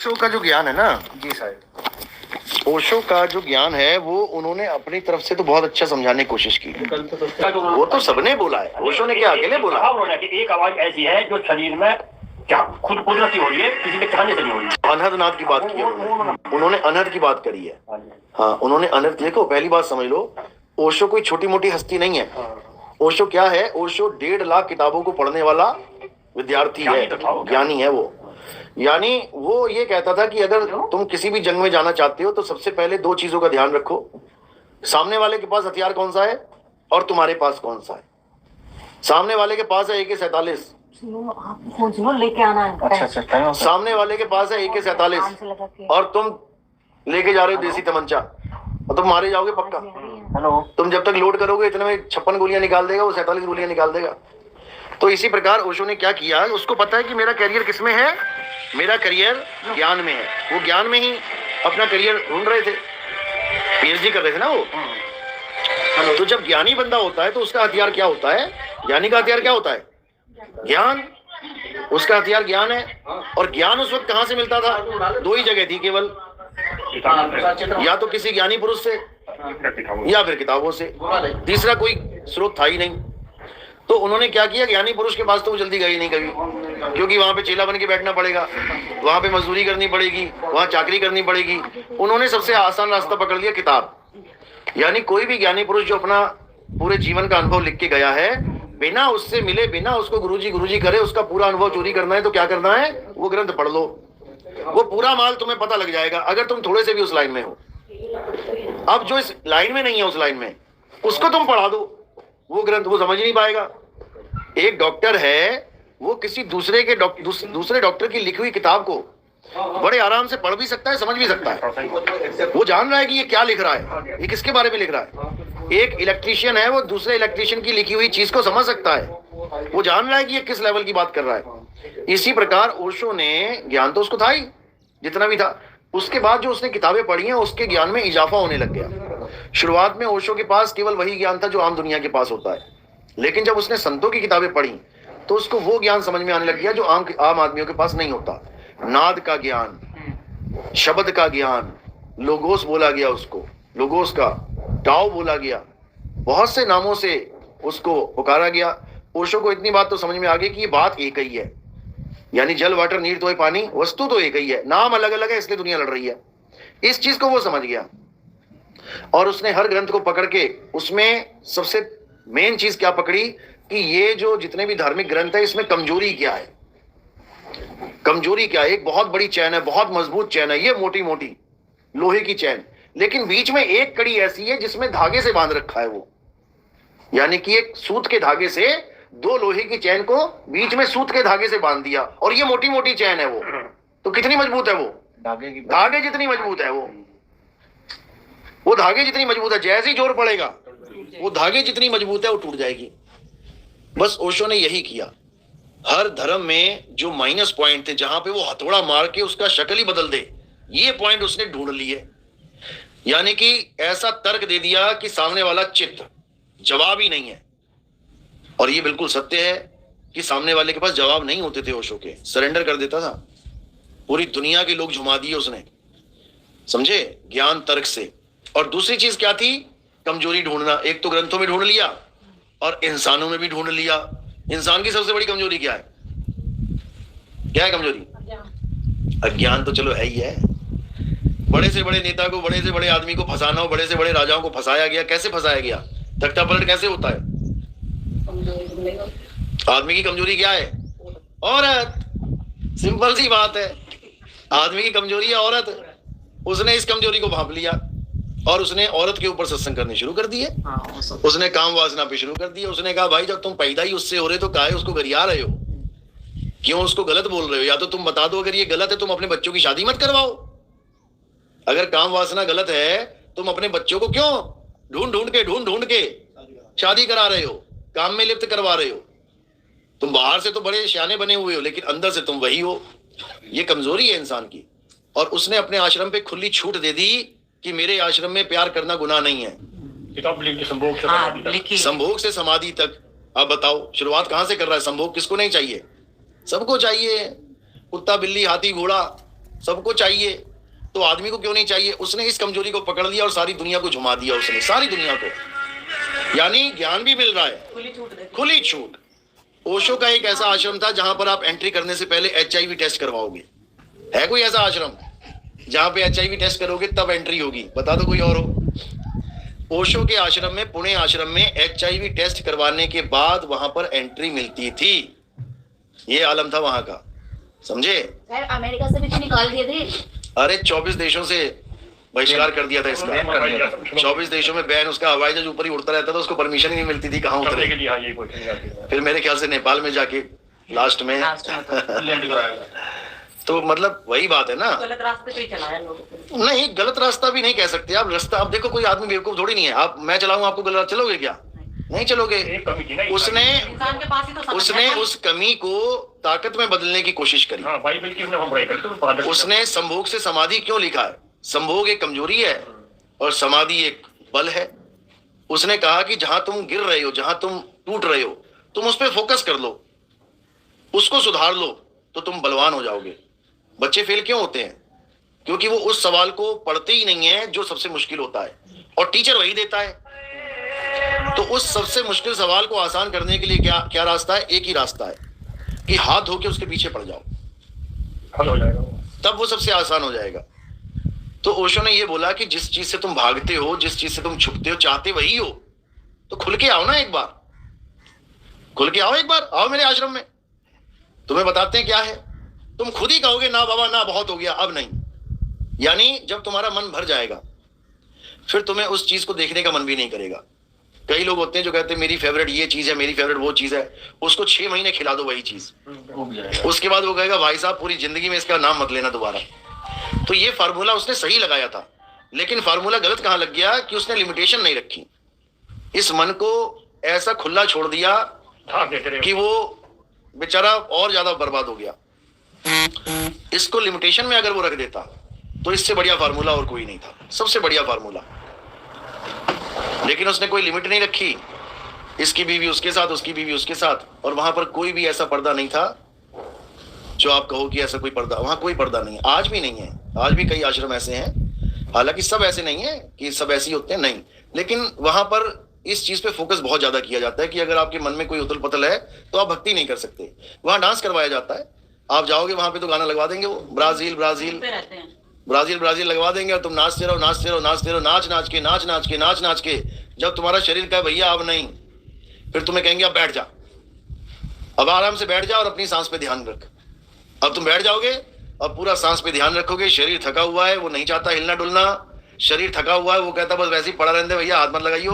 ओशो का जो ज्ञान है ना, जी सर। ओशो का जो ज्ञान है वो उन्होंने अपनी तरफ से तो बहुत अच्छा समझाने की कोशिश की। वो तो सबने बोला है, ओशो ने क्या अकेले बोला? एक आवाज ऐसी है जो शरीर में खुद कुदरती हो रही है, किसी के चाहने से नहीं हो रही। अनहदनाद की बात की है उन्होंने, अनहद की बात करी है। हाँ, उन्होंने अनहद। देखो, पहली बात समझ लो, ओशो कोई छोटी मोटी हस्ती नहीं है। ओशो क्या है? ओशो 1.5 लाख किताबों को पढ़ने वाला विद्यार्थी है, ज्ञानी है वो। यानी वो ये कहता था कि अगर तुम किसी भी जंग में जाना चाहते हो तो सबसे पहले 2 चीजों का ध्यान रखो, सामने वाले के पास हथियार कौन सा है और तुम्हारे पास कौन सा है। सामने वाले के पास है AK-47, लेके आना। अच्छा, सामने वाले के पास है AK-47 और तुम लेके जा रहे हो देसी तमंचा, और तुम मारे जाओगे पक्का। हेलो, तुम जब तक लोड करोगे इतने में 56 गोलियां निकाल देगा, वो 47 गोलियां निकाल देगा। तो इसी प्रकार ओशो ने क्या किया, उसको पता है कि मेरा करियर किसमें है, मेरा करियर ज्ञान में है। वो ज्ञान में ही अपना करियर ढूंढ रहे थे, PhD कर रहे थे ना वो। तो जब ज्ञानी बंदा होता है तो उसका हथियार क्या होता है? ज्ञानी का हथियार क्या होता है? ज्ञान। उसका हथियार ज्ञान है। और ज्ञान उस वक्त कहां से मिलता था? 2 ही जगह थी केवल, या तो किसी ज्ञानी पुरुष से या फिर किताबों से, तीसरा कोई स्रोत था ही नहीं। तो उन्होंने क्या किया, ज्ञानी पुरुष के पास तो वो जल्दी गई नहीं कभी, क्योंकि वहां पे चेला बन के बैठना पड़ेगा, वहां पे मजदूरी करनी पड़ेगी, वहां चाकरी करनी पड़ेगी। उन्होंने सबसे आसान रास्ता पकड़ लिया, किताब। यानी कोई भी ज्ञानी पुरुष जो अपना पूरे जीवन का अनुभव लिख के गया है, बिना उससे मिले, बिना उसको गुरुजी करे, उसका पूरा अनुभव चोरी करना है तो क्या करना है? वो ग्रंथ पढ़ लो, वो पूरा माल तुम्हें पता लग जाएगा, अगर तुम थोड़े से भी उस लाइन में हो। अब जो इस लाइन में नहीं है, उस लाइन में, उसको तुम पढ़ा दो, वो ग्रंथ वो समझ नहीं पाएगा। एक डॉक्टर है, वो किसी दूसरे डॉक्टर की लिखी हुई किताब को बड़े आराम से पढ़ भी सकता है, समझ भी सकता है। वो जान रहा है कि ये क्या लिख रहा है, ये किसके बारे में लिख रहा है। एक इलेक्ट्रीशियन है, वो दूसरे इलेक्ट्रीशियन की लिखी हुई चीज को समझ सकता है, वो जान रहा है कि ये किस लेवल की बात कर रहा है। इसी प्रकार ओशो ने, ज्ञान तो उसको था ही जितना भी था, उसके बाद जो उसने किताबें पढ़ी हैं उसके ज्ञान में इजाफा होने लग गया। शुरुआत में ओशो के पास केवल वही ज्ञान था जो आम दुनिया के पास होता है, लेकिन जब उसने संतों की किताबें पढ़ी तो उसको वो ज्ञान समझ में आने लग गया जो आम आदमियों के पास नहीं होता। नाद का ज्ञान, शब्द का ज्ञान, लोगोस बोला गया उसको, लोगोस का टाओ बोला गया, बहुत से नामों से उसको पुकारा गया। ओशो को इतनी बात तो समझ में आ गई कि ये बात एक ही है, यानी जल, वाटर, नीर तो है पानी, वस्तु तो एक ही है, नाम अलग अलग है इसलिए दुनिया लड़ रही है। इस चीज को वो समझ गया और उसने हर ग्रंथ को पकड़ के उसमें सबसे मेन चीज क्या पकड़ी कि ये जो जितने भी धार्मिक ग्रंथ है इसमें कमजोरी क्या है, कमजोरी क्या है। एक बहुत बड़ी चैन है, बहुत मजबूत चैन है, ये मोटी मोटी लोहे की चैन, लेकिन बीच में एक कड़ी ऐसी है जिसमें धागे से बांध रखा है वो, यानी कि एक सूत के धागे से 2 लोहे की चैन को बीच में सूत के धागे से बांध दिया, और ये मोटी मोटी चैन है वो। तो कितनी मजबूत है वो? धागे जितनी मजबूत है वो धागे जितनी मजबूत है, जैसे ही जोर पड़ेगा वो धागे जितनी मजबूत है वो टूट जाएगी। बस ओशो ने यही किया। हर धर्म में जो माइनस पॉइंट थे, जहां पे वो हथौड़ा मार के उसका शक्ल ही बदल दे, ये पॉइंट उसने ढूंढ लिए। यानी कि ऐसा तर्क दे दिया कि सामने वाला चित्त, जवाब ही नहीं है। और ये बिल्कुल सत्य है कि सामने वाले के पास जवाब नहीं होते थे ओशो के, सरेंडर कर देता था। पूरी दुनिया के लोग झुमा दिए उसने, समझे, ज्ञान तर्क से। और दूसरी चीज क्या थी? कमजोरी ढूंढना। एक तो ग्रंथों में ढूंढ लिया और इंसानों में भी ढूंढ लिया। इंसान की सबसे बड़ी कमजोरी क्या है? क्या है कमजोरी? अज्ञान तो चलो है ही है। बड़े से बड़े नेता को, बड़े से बड़े आदमी को फंसाना हो, बड़े से बड़े राजाओं को फंसाया गया। कैसे फंसाया गया? तख्ता पलट कैसे होता है? आदमी की कमजोरी क्या है? औरत। सिंपल सी बात है, आदमी की कमजोरी है औरत। उसने इस कमजोरी को भांप लिया और उसने औरत के ऊपर सत्संग करने शुरू कर दिए। उसने काम वासना पे शुरू कर दिया। उसने कहा भाई जब तुम पैदा ही उससे हो रहे तो काहे उसको गरिया रहे हो, क्यों उसको गलत बोल रहे हो? या तो तुम बता दो अगर ये गलत है, तुम अपने बच्चों की शादी मत करवाओ। अगर काम वासना गलत है, तुम अपने बच्चों को क्यों ढूंढ ढूंढ के शादी करा रहे हो, काम में लिप्त करवा रहे हो? तुम बाहर से तो बड़े सियाने बने हुए हो, लेकिन अंदर से तुम वही हो। ये कमजोरी है इंसान की। और उसने अपने आश्रम पे खुली छूट दे दी कि मेरे आश्रम में प्यार करना गुनाह नहीं है। किताब लिखी, संभोग से समाधि तक। संभोग से समाधि तक। अब बताओ शुरुआत कहां से कर रहा है? संभोग किसको नहीं चाहिए? सबको चाहिए। कुत्ता, बिल्ली, हाथी, घोड़ा सबको चाहिए, तो आदमी को क्यों नहीं चाहिए? उसने इस कमजोरी को पकड़ लिया और सारी दुनिया को झुमा दिया उसने, सारी दुनिया को। यानी ज्ञान भी मिल रहा है, खुली छूट। ओशो का एक ऐसा आश्रम था जहां पर आप एंट्री करने से पहले HIV टेस्ट करवाओगे। है कोई ऐसा आश्रम जहां पे HIV टेस्ट करोगे तब एंट्री होगी? बता दो कोई और हो। ओशो के आश्रम में, पुणे आश्रम में HIV टेस्ट करवाने के बाद वहां पर एंट्री मिलती थी। ये आलम था वहां का, समझे? अमेरिका से भी तो निकाल दिए थे। अरे 24 देशों से बहिष्कार कर दिया था इसका। 24 देशों में बैन, उसका हवाई जहाज ऊपर ही उड़ता रहता था, उसको परमिशन ही नहीं मिलती थी कहाँ उतरे। फिर मेरे ख्याल से नेपाल में जाके लास्ट में लैंड कराया। तो मतलब वही बात है ना, गलत रास्ते पे ही चलाया लोगों को। नहीं गलत रास्ता भी नहीं कह सकते आप, रास्ता आप देखो, कोई आदमी बेवकूफ थोड़ी नहीं है। आप, मैं चलाऊं आपको गलत चलोगे क्या? नहीं चलोगे। उसने इंसान के पास ही तो समझ उसने है। उस कमी को ताकत में बदलने की कोशिश करी। हाँ, बाइबल की हम पढ़ाई करते हैं। उसने संभोग से समाधि क्यों लिखा है? संभोग एक कमजोरी है और समाधि एक बल है। उसने कहा कि जहां तुम गिर रहे हो, जहां तुम टूट रहे हो, तुम उस पर फोकस कर लो, उसको सुधार लो, तो तुम बलवान हो जाओगे। बच्चे फेल क्यों होते हैं? क्योंकि वो उस सवाल को पढ़ते ही नहीं है जो सबसे मुश्किल होता है, और टीचर वही देता है। तो उस सबसे मुश्किल सवाल को आसान करने के लिए क्या रास्ता है? एक ही रास्ता है कि हाथ धो के उसके पीछे पड़ जाओ, हल हो जाएगा, तब वो सबसे आसान हो जाएगा। तो ओशो ने ये बोला कि जिस चीज से तुम भागते हो, जिस चीज से तुम छुपते हो, चाहते वही हो, तो खुल के आओ ना एक बार, खुल के आओ एक बार, आओ मेरे आश्रम में, तुम्हें बताते हैं क्या है। तुम खुद ही कहोगे ना बाबा ना, बहुत हो गया, अब नहीं। यानी जब तुम्हारा मन भर जाएगा फिर तुम्हें उस चीज को देखने का मन भी नहीं करेगा। कई लोग होते हैं जो कहते हैं मेरी फेवरेट ये चीज है, मेरी फेवरेट वो चीज है, उसको 6 महीने खिला दो वही चीज, उसके बाद वो कहेगा भाई साहब पूरी जिंदगी में इसका नाम मत लेना दोबारा। तो ये फार्मूला उसने सही लगाया था, लेकिन फार्मूला गलत कहां लग गया कि उसने लिमिटेशन नहीं रखी। इस मन को ऐसा खुला छोड़ दिया कि वो बेचारा और ज्यादा बर्बाद हो गया। इसको लिमिटेशन में अगर वो रख देता तो इससे बढ़िया फार्मूला और कोई नहीं था, सबसे बढ़िया फार्मूला। लेकिन उसने कोई लिमिट नहीं रखी, इसकी बीवी उसके साथ, उसकी बीवी उसके साथ, और वहां पर कोई भी ऐसा पर्दा नहीं था जो आप कहो कि ऐसा कोई पर्दा, वहां कोई पर्दा नहीं है, आज भी नहीं है। आज भी कई आश्रम ऐसे हैं, हालांकि सब ऐसे नहीं है कि सब ऐसे ही होते हैं, नहीं, लेकिन वहां पर इस चीज पे फोकस बहुत ज्यादा किया जाता है कि अगर आपके मन में कोई उथल पुथल है तो आप भक्ति नहीं कर सकते। वहां डांस करवाया जाता है, आप जाओगे वहां पे तो गाना लगवा देंगे, वो ब्राजील ब्राजील ब्राजील ब्राजील लगवा देंगे, और तुम नाचते रहो नाचते रहो नाचते रहो, नाच नाच के नाच नाच के नाच नाच के, जब तुम्हारा शरीर का भैया अब नहीं, फिर तुम्हें कहेंगे अब बैठ जा, अब आराम से बैठ जा और अपनी सांस पे ध्यान रख। अब तुम बैठ जाओगे, अब पूरा सांस पे ध्यान रखोगे, शरीर थका हुआ है, वो नहीं चाहता हिलना डुलना, शरीर थका हुआ है, वो कहता बस वैसे ही पड़ा रहने दे भैया, हाथ मत लगाइयो,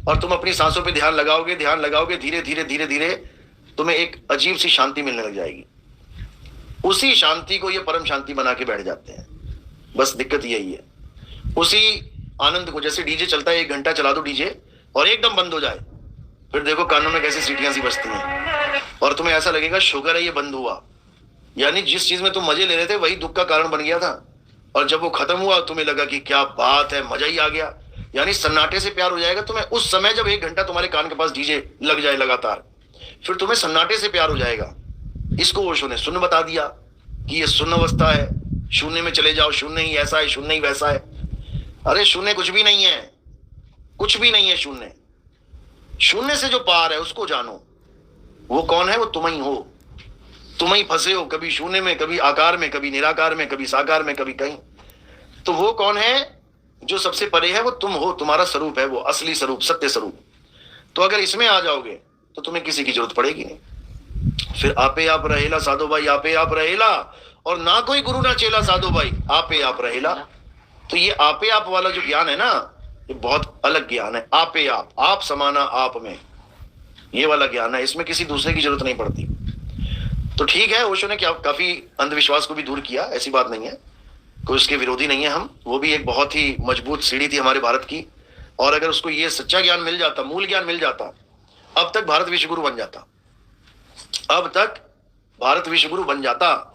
और तुम अपनी सांसों पे ध्यान लगाओगे, धीरे धीरे धीरे धीरे तुम्हें एक अजीब सी शांति मिलने लग जाएगी। उसी शांति को ये परम शांति बना के बैठ जाते हैं। बस दिक्कत यही है, उसी आनंद को, जैसे डीजे चलता है, 1 घंटा चला दो डीजे और एकदम बंद हो जाए, फिर देखो कानों में कैसी सीटियां सी बजती हैं, और तुम्हें ऐसा लगेगा शुगर है ये बंद हुआ। यानी जिस चीज में तुम मजे ले रहे थे वही दुख का कारण बन गया था, और जब वो खत्म हुआ तुम्हें लगा कि क्या बात है, मजा ही आ गया। यानी सन्नाटे से प्यार हो जाएगा तुम्हें उस समय, जब 1 घंटा तुम्हारे कान के पास डीजे लग जाए लगातार, फिर तुम्हें सन्नाटे से प्यार हो जाएगा। इसको ओशो ने शून्य बता दिया कि ये शून्य अवस्था है, शून्य में चले जाओ, शून्य ही ऐसा है, शून्य ही वैसा है। अरे शून्य कुछ भी नहीं है, कुछ भी नहीं है शून्य। शून्य से जो पार है उसको जानो, वो कौन है? वो तुम ही हो। तुम ही फंसे हो कभी शून्य में, कभी आकार में, कभी निराकार में, कभी साकार में, कभी कहीं। तो वो कौन है जो सबसे परे है? वो तुम हो, तुम्हारा स्वरूप है वो, असली स्वरूप, सत्य स्वरूप। तो अगर इसमें आ जाओगे तो तुम्हें किसी की जरूरत पड़ेगी नहीं। फिर आपे आप रहेला साधो भाई, आपे आप रहेला, और ना कोई गुरु ना चेला साधो भाई, आपे आप रहेला। तो ये आपे आप वाला जो ज्ञान है ना, ये बहुत अलग ज्ञान है। आपे आप समाना आप में, ये वाला ज्ञान है, इसमें किसी दूसरे की जरूरत नहीं पड़ती। तो ठीक है, ओशो ने क्या काफी अंधविश्वास को भी दूर किया, ऐसी बात नहीं है, कोई उसके विरोधी नहीं है हम। वो भी एक बहुत ही मजबूत सीढ़ी थी हमारे भारत की, और अगर उसको ये सच्चा ज्ञान मिल जाता, मूल ज्ञान मिल जाता, अब तक भारत विश्व गुरु बन जाता, अब तक भारत विश्व गुरु बन जाता।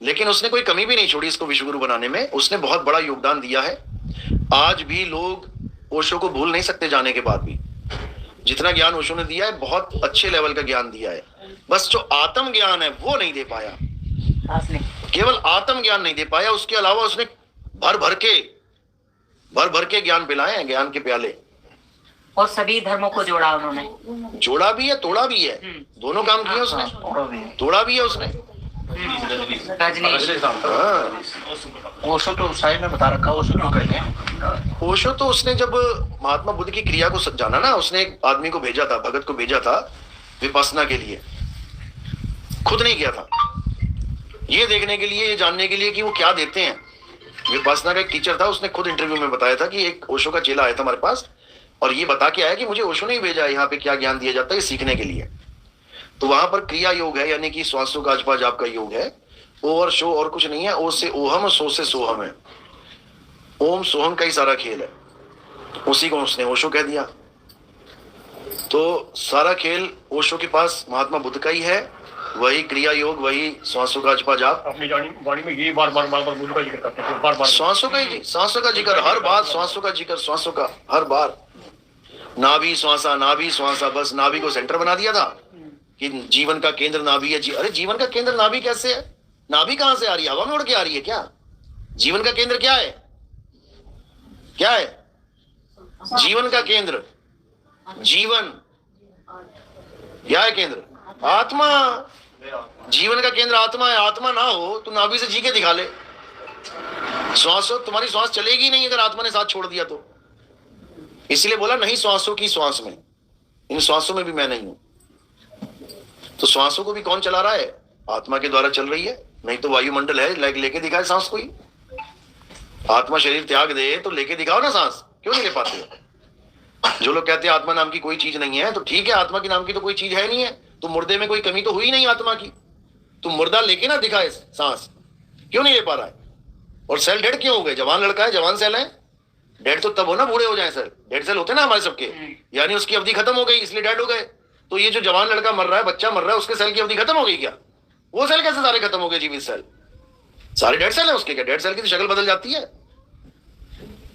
लेकिन उसने कोई कमी भी नहीं छोड़ी इसको विश्व गुरु बनाने में, उसने बहुत बड़ा योगदान दिया है। आज भी लोग ओशो को भूल नहीं सकते, जाने के बाद भी जितना ज्ञान ओशो ने दिया है, बहुत अच्छे लेवल का ज्ञान दिया है। बस जो आत्म ज्ञान है वो नहीं दे पाया। केवल आत्म ज्ञान नहीं दे पाया, उसके अलावा उसने भर भर के ज्ञान पिलाए हैं, ज्ञान के प्याले। और सभी धर्मों को जोड़ा उन्होंने। जोड़ा भी है, तोड़ा भी है, दोनों काम किए उसने। तोड़ा भी है उसने। रजनीश हाँ। ओशो तो साइड में बता रखा, ओशो क्यों कहते हैं? ओशो तो उसने जब महात्मा बुद्ध की क्रिया को जाना ना, उसने एक आदमी को भेजा था, भगत को भेजा था विपස්සना के लिए, खुद नहीं किया था, ये देखने के लिए, ये जानने के लिए कि वो क्या देते हैं। विपස්සना का एक टीचर था, उसने खुद इंटरव्यू में बताया था कि एक ओशो का चेला आया था हमारे पास और ये बता के आया कि मुझे ओशो ने ही भेजा है यहाँ पे क्या ज्ञान दिया जाता है सीखने के लिए। तो वहां पर क्रिया योग है, यानी कि श्वासों का आजपाज आपका योग है। ओ और शो और कुछ नहीं है, ओ से ओहम, सो से सोहम है। ओम सोहम का ही सारा खेल है, उसी को उसने ओशो कह दिया। तो सारा खेल ओशो के पास महात्मा बुद्ध का ही है, वही क्रिया योग, वही श्वासों का आजपाज आप। अपनी वाणी में ये बार बार बुद्ध का जिक्र करते हैं, बार बार श्वासों का ही, श्वासों का जिक्र हर बार, श्वासों का जिक्र, श्वासों का हर बार। नाभि श्वासा, बस नाभि को सेंटर बना दिया था कि जीवन का केंद्र नाभि है। अरे जीवन का केंद्र नाभि कैसे है? नाभि कहां से आ रही है? हवा में उड़ के आ रही है क्या? जीवन का केंद्र क्या है? क्या है जीवन का केंद्र? जीवन क्या है केंद्र? आत्मा। जीवन का केंद्र आत्मा है। आत्मा ना हो तो नाभि से जी के दिखा ले। श्वास, तुम्हारी श्वास चलेगी नहीं अगर आत्मा ने साथ छोड़ दिया तो। इसलिए बोला नहीं श्वासों की श्वास में, इन श्वासों में भी मैं नहीं हूं। तो श्वासों को भी कौन चला रहा है? आत्मा के द्वारा चल रही है, नहीं तो वायुमंडल है, लेके दिखाए सांस कोई। आत्मा शरीर त्याग दे तो लेके दिखाओ ना सांस, क्यों नहीं ले पाते हो? जो लोग कहते हैं आत्मा नाम की कोई चीज नहीं है, तो ठीक है, आत्मा की नाम की तो कोई चीज है नहीं है, तो मुर्दे में कोई कमी तो हुई नहीं आत्मा की। तो मुर्दा लेके ना दिखाए सांस, क्यों नहीं ले पा रहा है? और सेल डेड क्यों हो गए? जवान लड़का है, जवान सेल है। डेड तो तब हो ना बूढ़े हो जाए सेल, डेड सेल होते ना हमारे सबके, यानी उसकी अवधि खत्म हो गई इसलिए डेड हो गए। तो ये जो जवान लड़का मर रहा है, बच्चा मर रहा है, उसके सेल की अवधि खत्म हो गई क्या? वो सेल कैसे सारे खत्म हो गए? जीवित सेल सारे डेड सेल है उसके क्या? डेड सेल की तो शक्ल बदल जाती है,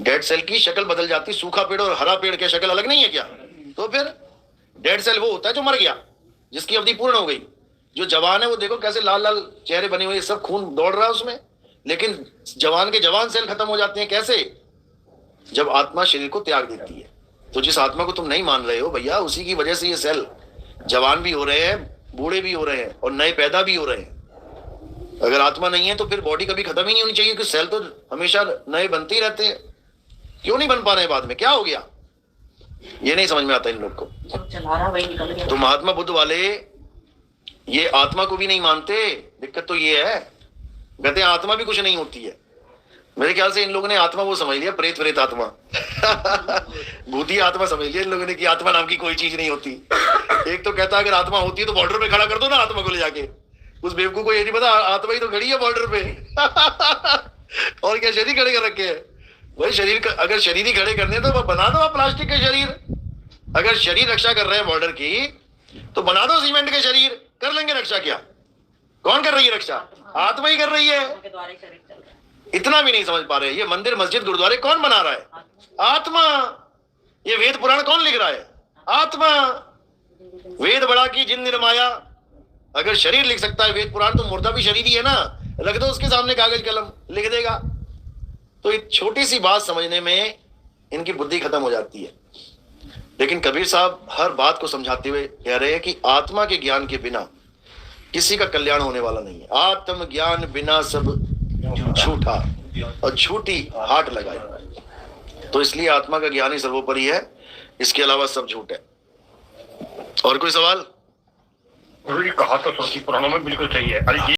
डेड सेल की शक्ल बदल जाती है। सूखा पेड़ और हरा पेड़ की शक्ल अलग नहीं है क्या? तो फिर डेड सेल वो होता है जो मर गया, जिसकी अवधि पूर्ण हो गई। जो जवान है वो देखो कैसे लाल लाल चेहरे बने हुए, सब खून दौड़ रहा है उसमें, लेकिन जवान के जवान सेल खत्म हो जाते हैं। कैसे? जब आत्मा शरीर को त्याग देती है। तो जिस आत्मा को तुम नहीं मान रहे हो भैया, उसी की वजह से ये सेल जवान भी हो रहे हैं, बूढ़े भी हो रहे हैं और नए पैदा भी हो रहे हैं। अगर आत्मा नहीं है तो फिर बॉडी कभी खत्म ही नहीं होनी चाहिए, क्योंकि सेल तो हमेशा नए बनते ही रहते हैं। क्यों नहीं बन पा रहे बाद में? क्या हो गया? ये नहीं समझ में आता इन लोग को। चला रहा वही निकल गया। तो महात्मा बुद्ध वाले ये आत्मा को भी नहीं मानते। दिक्कत तो ये है, कहते हैं आत्मा भी कुछ नहीं होती है। मेरे ख्याल से इन लोगों ने आत्मा वो समझ लिया, प्रेत आत्मा भूती आत्मा समझ लिया इन लोगों ने कि आत्मा नाम की कोई चीज नहीं होती। एक तो कहता है अगर आत्मा होती है तो बॉर्डर पे खड़ा कर दो ना आत्मा को ले जाके। उस बेवकूफ को ये नहीं पता आत्मा ही तो खड़ी है बॉर्डर पे और क्या शरीर खड़े कर रखे हैं भाई? शरीर का अगर शरीर ही खड़े करने तो बना दो प्लास्टिक के शरीर। अगर शरीर रक्षा कर रहे हैं बॉर्डर की तो बना दो सीमेंट के शरीर, कर लेंगे रक्षा। क्या कौन कर रही है रक्षा? आत्मा ही कर रही है। उनके द्वारा ही शरीर चल रहा है। इतना भी नहीं समझ पा रहे। ये मंदिर मस्जिद गुरुद्वारे कौन बना रहा है? आत्मा। ये वेद पुराण कौन लिख रहा है? आत्मा। वेद बड़ा की जिन निर्माया। अगर शरीर लिख सकता है वेद पुराण, तो मुर्दा भी शरीर ही है ना। रख दो उसके सामने कागज कलम, लिख देगा। तो एक छोटी सी बात समझने में इनकी बुद्धि खत्म हो जाती है। लेकिन कबीर साहब हर बात को समझाते हुए कह रहे हैं कि आत्मा के ज्ञान के बिना किसी का कल्याण होने वाला नहीं है। आत्म ज्ञान बिना सब झूठा और झूठी हाट लगाए। तो इसलिए आत्मा का ज्ञान ही सर्वोपरि है, इसके अलावा सब झूठ है। और कोई सवाल? कहा तो पुराणों में बिल्कुल सही है। अरे